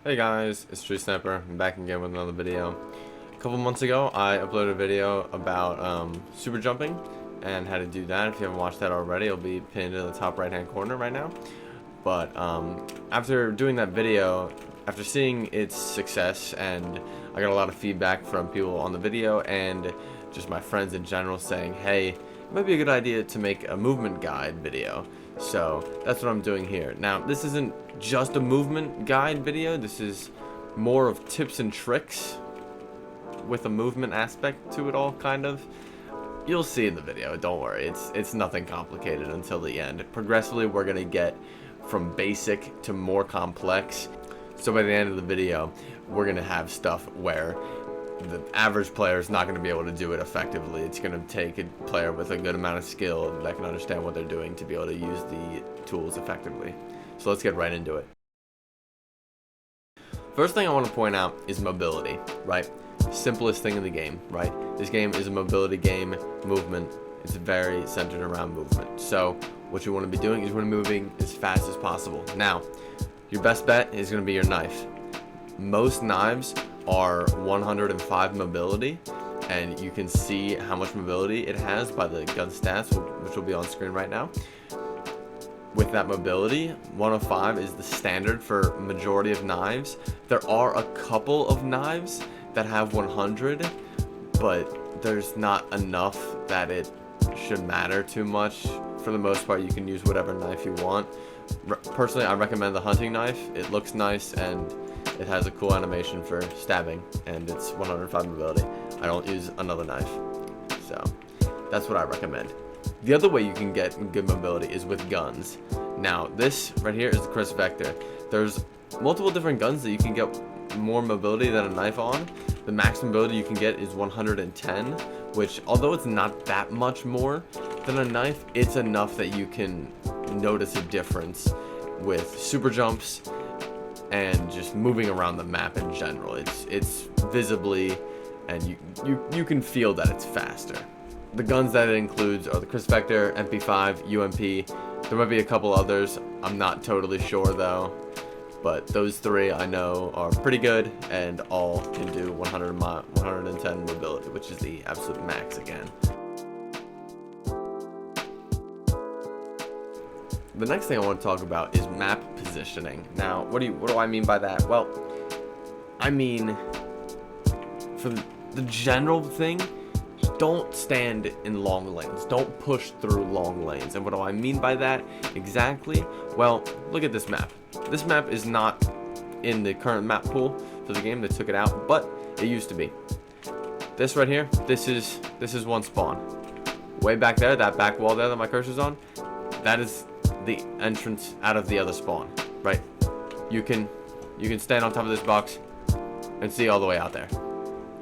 Hey guys, it's Tree Sniper. I'm back again with another video. A couple months ago, I uploaded a video about super jumping and how to do that. If you haven't watched that already, it'll be pinned in the top right hand corner right now. But after doing that video, after seeing its success, and I got a lot of feedback from people on the video and just my friends in general saying, hey, it might be a good idea to make a movement guide video. So that's what I'm doing here. Now, this isn't just a movement guide video. This is more of tips and tricks with a movement aspect to it all, kind of. You'll see in the video, don't worry. It's nothing complicated until the end. Progressively, we're gonna get from basic to more complex. So by the end of the video, we're gonna have stuff where the average player is not going to be able to do it effectively. It's going to take a player with a good amount of skill that can understand what they're doing to be able to use the tools effectively. So let's get right into it. First thing I want to point out is mobility, right? Simplest thing in the game, right? This game is a mobility game, movement. It's very centered around movement. So what you want to be doing is moving as fast as possible. Now, your best bet is going to be your knife. Most knives are 105 mobility, and you can see how much mobility it has by the gun stats, which will be on screen right now. With that mobility, 105 is the standard for majority of knives. There are a couple of knives that have 100, but there's not enough that it should matter too much. For the most part, you can use whatever knife you want. Personally, I recommend the hunting knife. It looks nice and it has a cool animation for stabbing, and it's 105 mobility. I don't use another knife, so that's what I recommend. The other way you can get good mobility is with guns. Now, this right here is the Chris Vector. There's multiple different guns that you can get more mobility than a knife on. The max mobility you can get is 110, which, although it's not that much more than a knife, it's enough that you can notice a difference with super jumps and just moving around the map in general. It's visibly, and you can feel that it's faster. The guns that it includes are the Chris Vector, MP5, UMP. There might be a couple others. I'm not totally sure though, but those three I know are pretty good and all can do 110 mobility, which is the absolute max again. The next thing I want to talk about is map positioning. Now, what do I mean by that? Well, I mean, for the general thing, don't stand in long lanes. Don't push through long lanes. And what do I mean by that exactly? Well, look at this map. This map is not in the current map pool for the game. They took it out, but it used to be. This right here, this is one spawn. Way back there, that back wall there that my cursor's on, that is the entrance out of the other spawn, right? You can stand on top of this box and see all the way out there.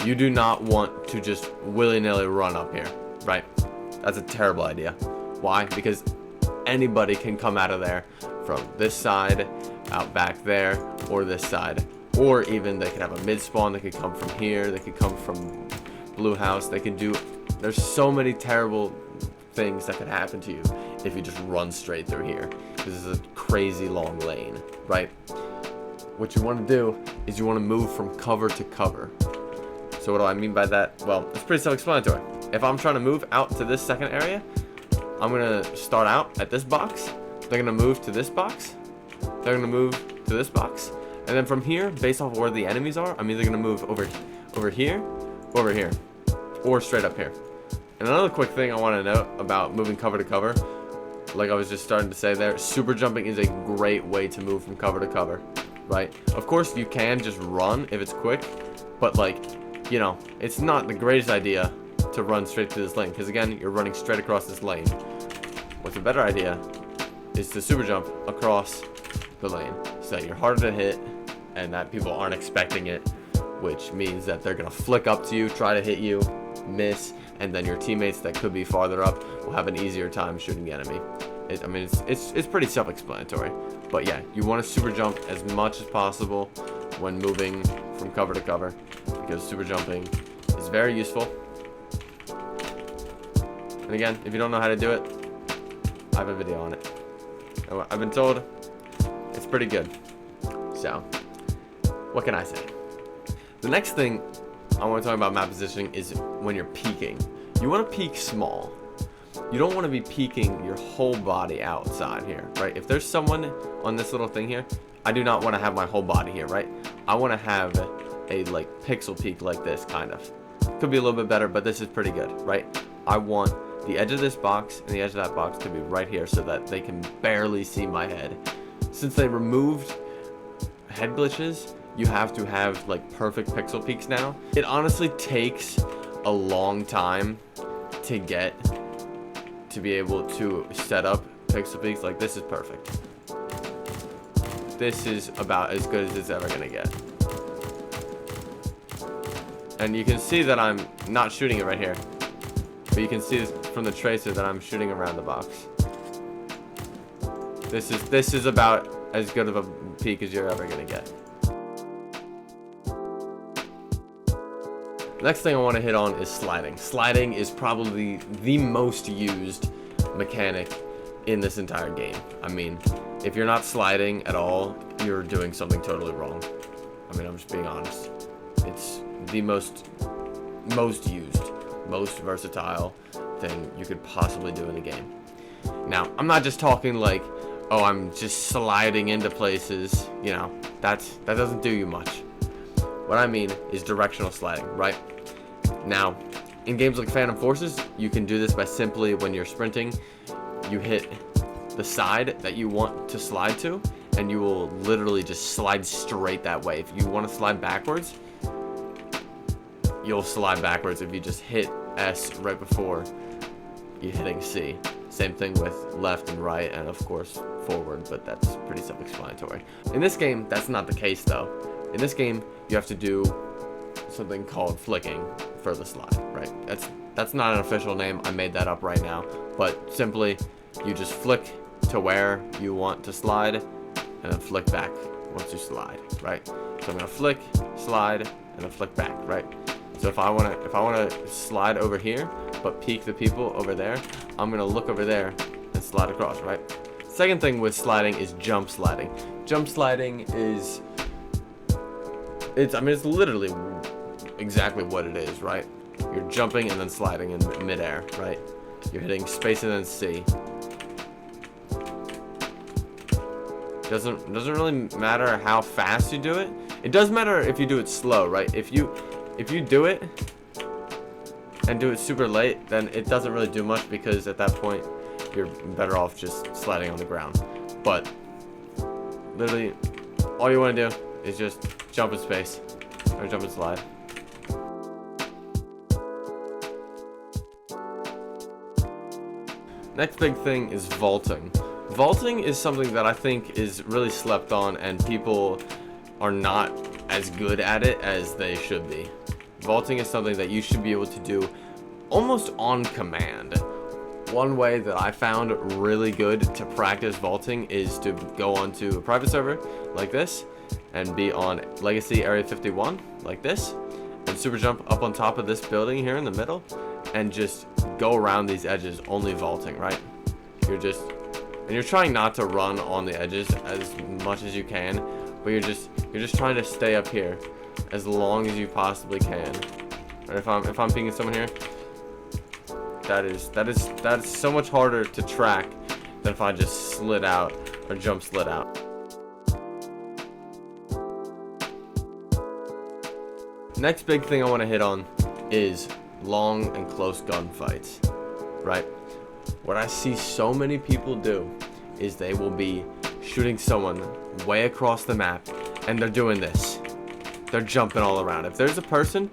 You do not want to just willy-nilly run up here, right? That's a terrible idea. Why? Because anybody can come out of there from this side, out back there, or this side. Or even they could have a mid spawn, they could come from here, they could come from blue house, they can do, there's so many terrible things that could happen to you if you just run straight through here. This is a crazy long lane, right? What you want to do is you want to move from cover to cover. So what do I mean by that? Well, it's pretty self-explanatory. If I'm trying to move out to this second area, I'm going to start out at this box. They're going to move to this box. They're going to move to this box. And then from here, based off of where the enemies are, I'm either going to move over here, or straight up here. And another quick thing I want to note about moving cover to cover, like I was just starting to say there, super jumping is a great way to move from cover to cover, right? Of course, you can just run if it's quick, but like, you know, it's not the greatest idea to run straight to this lane, because again, you're running straight across this lane. What's a better idea is to super jump across the lane, so you're harder to hit, and that people aren't expecting it, which means that they're going to flick up to you, try to hit you, miss, and then your teammates that could be farther up will have an easier time shooting the enemy. I mean, it's pretty self-explanatory. But yeah, you want to super jump as much as possible when moving from cover to cover, because super jumping is very useful. And again, if you don't know how to do it, I have a video on it. I've been told it's pretty good. So what can I say? The next thing I want to talk about map positioning is when you're peeking. You want to peek small. You don't want to be peeking your whole body outside here, right? If there's someone on this little thing here, I do not want to have my whole body here, right? I want to have a like pixel peek like this, kind of. Could be a little bit better, but this is pretty good, right? I want the edge of this box and the edge of that box to be right here so that they can barely see my head. Since they removed head glitches, you have to have like perfect pixel peeks now. It honestly takes a long time to get to be able to set up pixel peeks. Like, this is perfect. This is about as good as it's ever gonna get. And you can see that I'm not shooting it right here, but you can see from the tracer that I'm shooting around the box. This is about as good of a peek as you're ever gonna get. Next thing I want to hit on is sliding. Sliding is probably the most used mechanic in this entire game. I mean, if you're not sliding at all, you're doing something totally wrong. I mean, I'm just being honest. It's the most used, most versatile thing you could possibly do in the game. Now, I'm not just talking like, oh, I'm just sliding into places. You know, that doesn't do you much. What I mean is directional sliding, right? Now, in games like Phantom Forces, you can do this by simply, when you're sprinting, you hit the side that you want to slide to, and you will literally just slide straight that way. If you want to slide backwards, you'll slide backwards if you just hit S right before you're hitting C. Same thing with left and right, and of course forward, but that's pretty self-explanatory. In this game, that's not the case though. In this game, you have to do something called flicking for the slide, right? That's not an official name. I made that up right now. But simply, you just flick to where you want to slide, and then flick back once you slide, right? So I'm gonna flick, slide, and then flick back, right? So if I wanna slide over here, but peek the people over there, I'm gonna look over there and slide across, right? Second thing with sliding is jump sliding. Jump sliding is, it's literally exactly what it is, right? You're jumping and then sliding in midair, right? You're hitting space and then C. Doesn't really matter how fast you do it. It does matter if you do it slow, right? If you do it and do it super late, then it doesn't really do much, because at that point you're better off just sliding on the ground. But literally, all you want to do is just jump in space or jump and slide. Next big thing is vaulting. Vaulting is something that I think is really slept on, and people are not as good at it as they should be. Vaulting is something that you should be able to do almost on command. One way that I found really good to practice vaulting is to go onto a private server like this and be on Legacy Area 51 like this, and super jump up on top of this building here in the middle and just go around these edges only vaulting, right? You're trying not to run on the edges as much as you can, but you're just trying to stay up here as long as you possibly can. And if I'm pinging someone here, that is so much harder to track than if I just slid out or jump slid out. Next big thing I want to hit on is long and close gunfights, right? What I see so many people do is they will be shooting someone way across the map, and they're doing this. They're jumping all around. If there's a person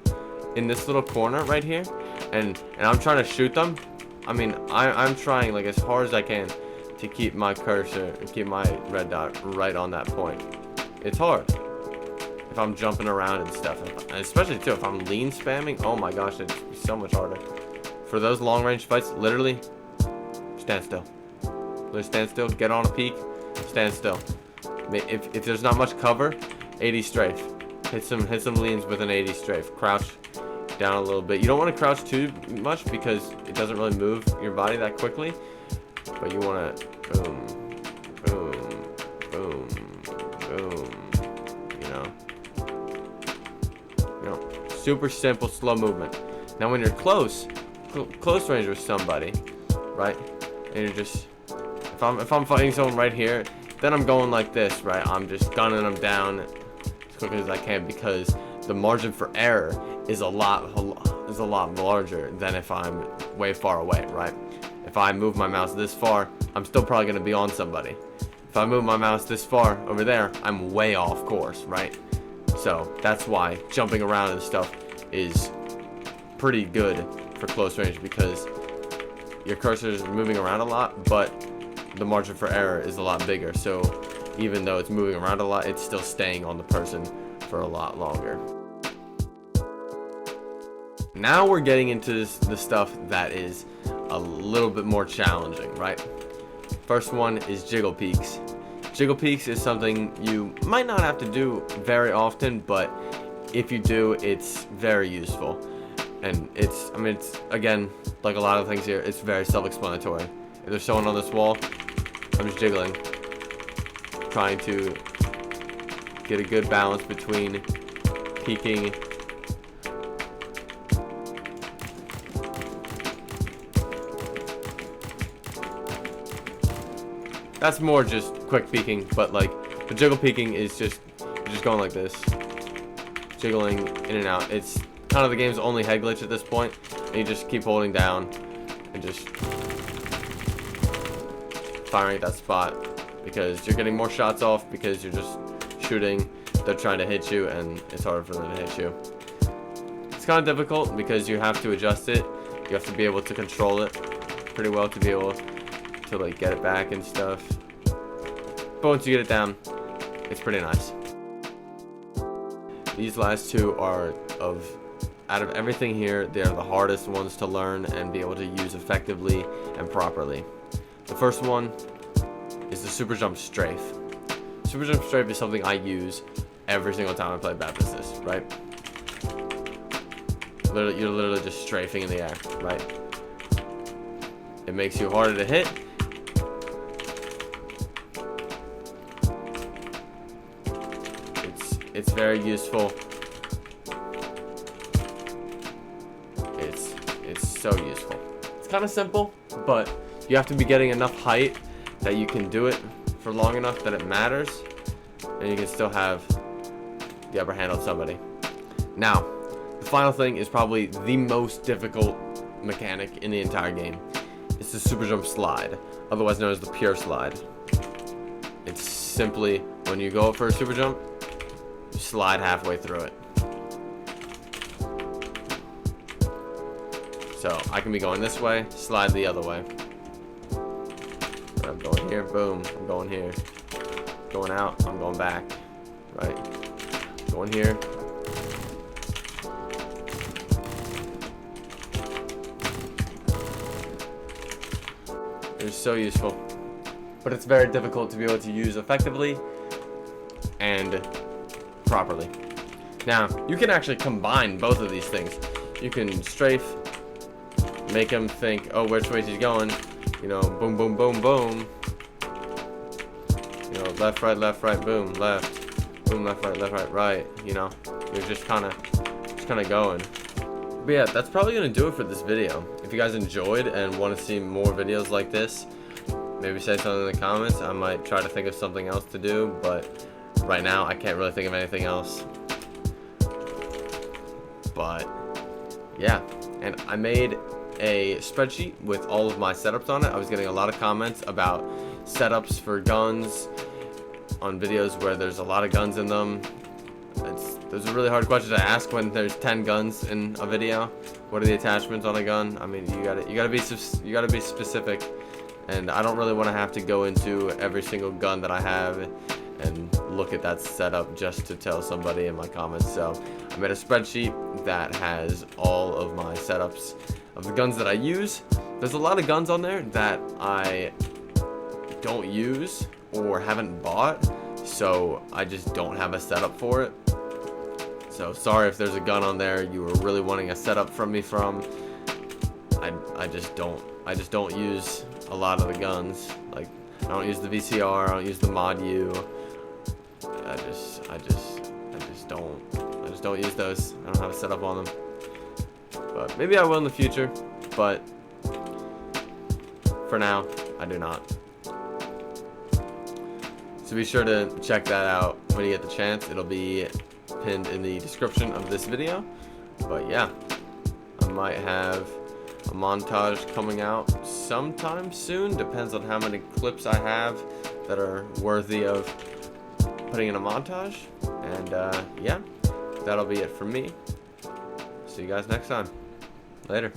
in this little corner right here, and I'm trying to shoot them, I mean, I'm trying like as hard as I can to keep my cursor and keep my red dot right on that point. It's hard if I'm jumping around and stuff, and especially too if I'm lean spamming. Oh my gosh, it's so much harder. For those long range fights, literally stand still. Literally stand still. Get on a peak. Stand still. If there's not much cover, 80 strafe. Hit some leans with an 80 strafe. Crouch down a little bit. You don't want to crouch too much because it doesn't really move your body that quickly. But you want to boom, boom, boom, boom. You know, Super simple, slow movement. Now when you're close range with somebody, right? And you're just, if I'm fighting someone right here, then I'm going like this, right? I'm just gunning them down as quickly as I can, because the margin for error is a lot larger than if I'm way far away, right? If I move my mouse this far, I'm still probably going to be on somebody. If I move my mouse this far over there, I'm way off course, right? So that's why jumping around and stuff is pretty good for close range, because your cursor is moving around a lot, but the margin for error is a lot bigger. So even though it's moving around a lot, it's still staying on the person for a lot longer. Now we're getting into the stuff that is a little bit more challenging, right? First one is Jiggle Peaks. Jiggle Peaks is something you might not have to do very often, but if you do, it's very useful. And it's again, like a lot of things here, it's very self-explanatory. If there's someone on this wall, I'm just jiggling, trying to get a good balance between peeking That's more just quick peeking, but like the jiggle peeking is just going like this, jiggling in and out. It's kind of the game's only head glitch at this point, and you just keep holding down and just firing at that spot, because you're getting more shots off because you're just shooting. They're trying to hit you, and it's harder for them to hit you. It's kind of difficult because you have to adjust it. You have to be able to control it pretty well to be able to like get it back and stuff. But once you get it down, it's pretty nice. These last two are out of everything here, they're the hardest ones to learn and be able to use effectively and properly. The first one is the super jump strafe. Super jump strafe is something I use every single time I play Bad Business, right? You're literally just strafing in the air, right? It makes you harder to hit. It's very useful. It's so useful. It's kind of simple, but you have to be getting enough height that you can do it for long enough that it matters, and you can still have the upper hand on somebody. Now, the final thing is probably the most difficult mechanic in the entire game. It's the super jump slide, otherwise known as the pure slide. It's simply when you go up for a super jump, you slide halfway through it. So I can be going this way, slide the other way. I'm going here, boom, I'm going here. Going out, I'm going back. Right? Going here. It's so useful. But it's very difficult to be able to use effectively and properly. Now, you can actually combine both of these things. You can strafe, make him think, oh, which way he's going. You know, boom, boom, boom, boom. You know, left, right, boom, left, boom, left, right, right. You know, you're just kind of going. But yeah, that's probably gonna do it for this video. If you guys enjoyed and want to see more videos like this, maybe say something in the comments. I might try to think of something else to do, but right now I can't really think of anything else. But yeah, and I made a spreadsheet with all of my setups on it. I was getting a lot of comments about setups for guns on videos where there's a lot of guns in them. There's a really hard question to ask when there's 10 guns in a video. What are the attachments on a gun? I mean, you gotta be specific, and I don't really want to have to go into every single gun that I have and look at that setup just to tell somebody in my comments. So I made a spreadsheet that has all of my setups of the guns that I use. There's a lot of guns on there that I don't use or haven't bought, so I just don't have a setup for it. So sorry if there's a gun on there you were really wanting a setup from me from. I just don't use a lot of the guns. Like, I don't use the VCR, I don't use the Mod U. I just Just don't use those. I don't have a setup on them. But maybe I will in the future. But for now, I do not. So be sure to check that out when you get the chance. It'll be pinned in the description of this video. But yeah, I might have a montage coming out sometime soon. Depends on how many clips I have that are worthy of putting in a montage. And yeah, that'll be it from me. See you guys next time. Later.